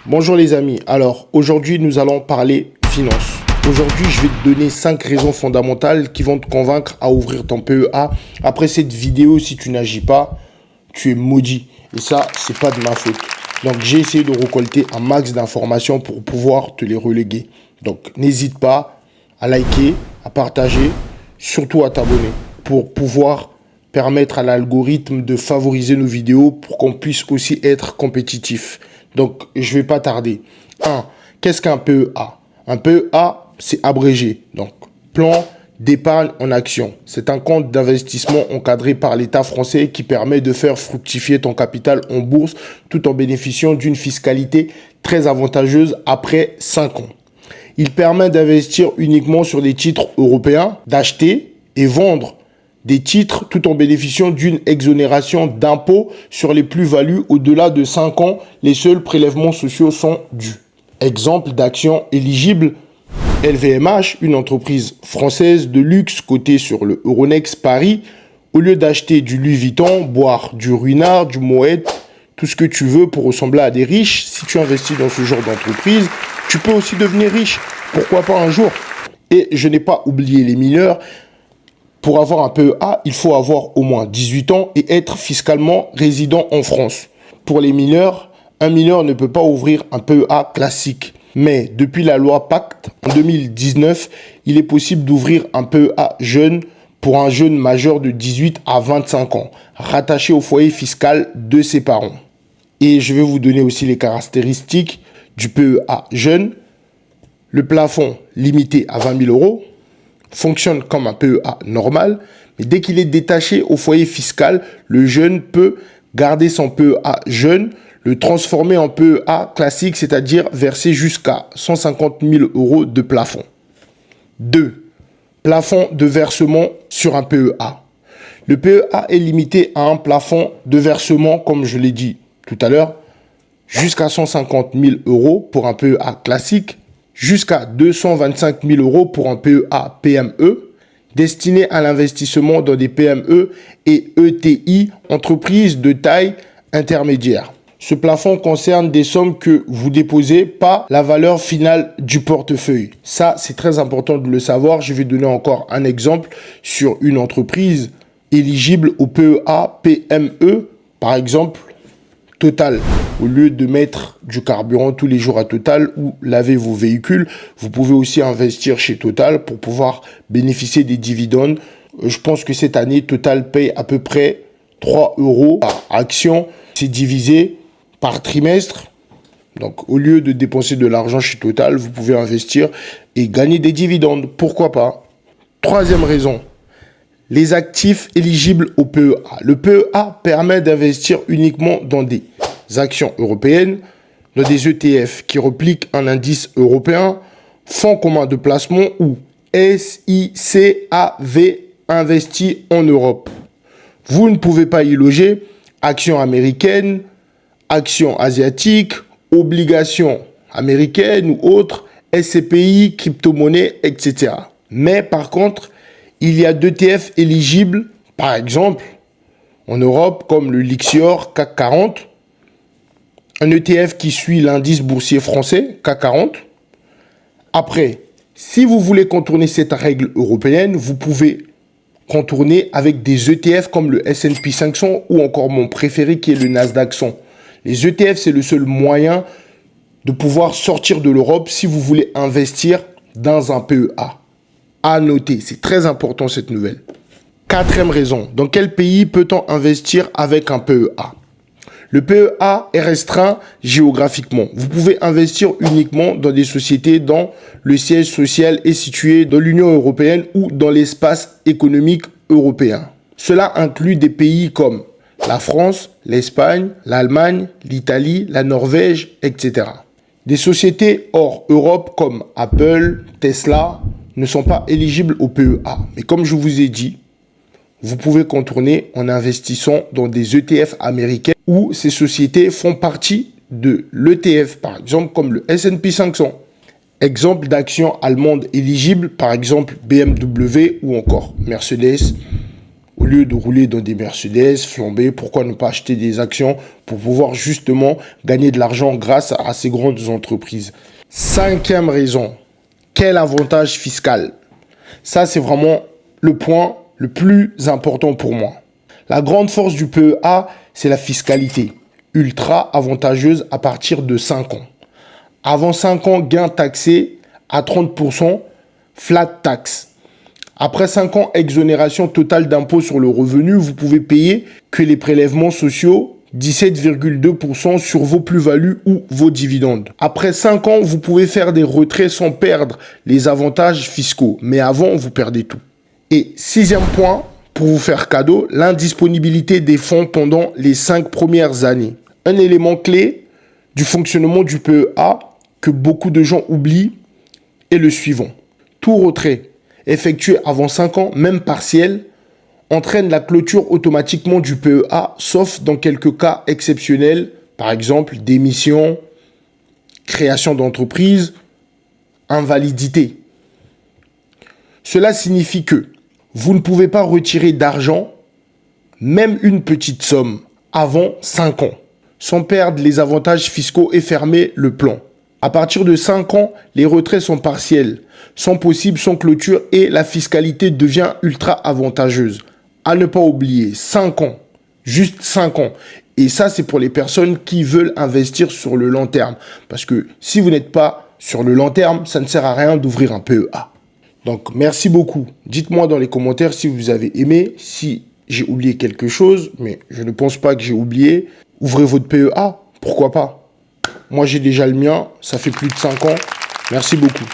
Bonjour les amis, alors aujourd'hui nous allons parler finance. Aujourd'hui je vais te donner 5 raisons fondamentales qui vont te convaincre à ouvrir ton PEA. Après cette vidéo, si tu n'agis pas, tu es maudit. Et ça, c'est pas de ma faute. Donc j'ai essayé de récolter un max d'informations pour pouvoir te les reléguer. Donc n'hésite pas à liker, à partager, surtout à t'abonner pour pouvoir permettre à l'algorithme de favoriser nos vidéos pour qu'on puisse aussi être compétitif. Donc, je ne vais pas tarder. 1. Qu'est-ce qu'un PEA? Un PEA, c'est abrégé. Donc, plan d'épargne en action. C'est un compte d'investissement encadré par l'État français qui permet de faire fructifier ton capital en bourse tout en bénéficiant d'une fiscalité très avantageuse après 5 ans. Il permet d'investir uniquement sur des titres européens, d'acheter et vendre des titres tout en bénéficiant d'une exonération d'impôt sur les plus-values au-delà de 5 ans. Les seuls prélèvements sociaux sont dus. Exemple d'actions éligibles, LVMH, une entreprise française de luxe cotée sur le Euronext Paris. Au lieu d'acheter du Louis Vuitton, boire du Ruinart, du Moet, tout ce que tu veux pour ressembler à des riches, si tu investis dans ce genre d'entreprise, tu peux aussi devenir riche. Pourquoi pas un jour? Et je n'ai pas oublié les mineurs. Pour avoir un PEA, il faut avoir au moins 18 ans et être fiscalement résident en France. Pour les mineurs, un mineur ne peut pas ouvrir un PEA classique. Mais depuis la loi Pacte, en 2019, il est possible d'ouvrir un PEA jeune pour un jeune majeur de 18 à 25 ans, rattaché au foyer fiscal de ses parents. Et je vais vous donner aussi les caractéristiques du PEA jeune. Le plafond limité à 20 000 euros. Fonctionne comme un PEA normal, mais dès qu'il est détaché au foyer fiscal, le jeune peut garder son PEA jeune, le transformer en PEA classique, c'est-à-dire verser jusqu'à 150 000 euros de plafond. 2. Plafond de versement sur un PEA. Le PEA est limité à un plafond de versement, comme je l'ai dit tout à l'heure, jusqu'à 150 000 euros pour un PEA classique, jusqu'à 225 000 euros pour un PEA PME, destiné à l'investissement dans des PME et ETI, entreprises de taille intermédiaire. Ce plafond concerne des sommes que vous déposez, pas la valeur finale du portefeuille. Ça, c'est très important de le savoir. Je vais donner encore un exemple sur une entreprise éligible au PEA PME, par exemple Total. Au lieu de mettre du carburant tous les jours à Total ou laver vos véhicules, vous pouvez aussi investir chez Total pour pouvoir bénéficier des dividendes. Je pense que cette année, Total paye à peu près 3 euros par action. C'est divisé par trimestre. Donc, au lieu de dépenser de l'argent chez Total, vous pouvez investir et gagner des dividendes. Pourquoi pas? Troisième raison. Les actifs éligibles au PEA. Le PEA permet d'investir uniquement dans des actions européennes, dans des ETF qui repliquent un indice européen, fonds communs de placement ou SICAV investis en Europe. Vous ne pouvez pas y loger actions américaines, actions asiatiques, obligations américaines ou autres, SCPI, crypto-monnaies, etc. Mais par contre, il y a d'ETF éligibles, par exemple, en Europe, comme le Lixior CAC 40, un ETF qui suit l'indice boursier français CAC 40. Après, si vous voulez contourner cette règle européenne, vous pouvez contourner avec des ETF comme le S&P 500 ou encore mon préféré qui est le Nasdaq 100. Les ETF, c'est le seul moyen de pouvoir sortir de l'Europe si vous voulez investir dans un PEA. À noter, c'est très important cette nouvelle. Quatrième raison, dans quel pays peut-on investir avec un PEA? Le PEA est restreint géographiquement. Vous pouvez investir uniquement dans des sociétés dont le siège social est situé dans l'Union européenne ou dans l'espace économique européen. Cela inclut des pays comme la France, l'Espagne, l'Allemagne, l'Italie, la Norvège, etc. Des sociétés hors Europe comme Apple, Tesla, ne sont pas éligibles au PEA. Mais comme je vous ai dit, vous pouvez contourner en investissant dans des ETF américains où ces sociétés font partie de l'ETF, par exemple comme le S&P 500. Exemple d'actions allemandes éligibles, par exemple BMW ou encore Mercedes Au lieu de rouler dans des Mercedes, flamber, pourquoi ne pas acheter des actions pour pouvoir justement gagner de l'argent grâce à ces grandes entreprises. 5e raison, quel avantage fiscal? Ça, c'est vraiment le point le plus important pour moi. La grande force du PEA, c'est la fiscalité, ultra avantageuse à partir de 5 ans. Avant 5 ans, gain taxé à 30%, flat tax. Après 5 ans, exonération totale d'impôt sur le revenu, vous pouvez payer que les prélèvements sociaux, 17,2% sur vos plus-values ou vos dividendes. Après 5 ans, vous pouvez faire des retraits sans perdre les avantages fiscaux. Mais avant, vous perdez tout. Et 6e point, pour vous faire cadeau, l'indisponibilité des fonds pendant les 5 premières années. Un élément clé du fonctionnement du PEA que beaucoup de gens oublient est le suivant. Tout retrait effectué avant 5 ans, même partiel, entraîne la clôture automatiquement du PEA, sauf dans quelques cas exceptionnels, par exemple démission, création d'entreprise, invalidité. Cela signifie que vous ne pouvez pas retirer d'argent, même une petite somme, avant 5 ans, sans perdre les avantages fiscaux et fermer le plan. À partir de 5 ans, les retraits sont partiels, sont possibles sans clôture et la fiscalité devient ultra avantageuse. À ne pas oublier, 5 ans, juste 5 ans. Et ça, c'est pour les personnes qui veulent investir sur le long terme. Parce que si vous n'êtes pas sur le long terme, ça ne sert à rien d'ouvrir un PEA. Donc, merci beaucoup. Dites-moi dans les commentaires si vous avez aimé, si j'ai oublié quelque chose, mais je ne pense pas que j'ai oublié. Ouvrez votre PEA, pourquoi pas? Moi, j'ai déjà le mien, ça fait plus de 5 ans. Merci beaucoup.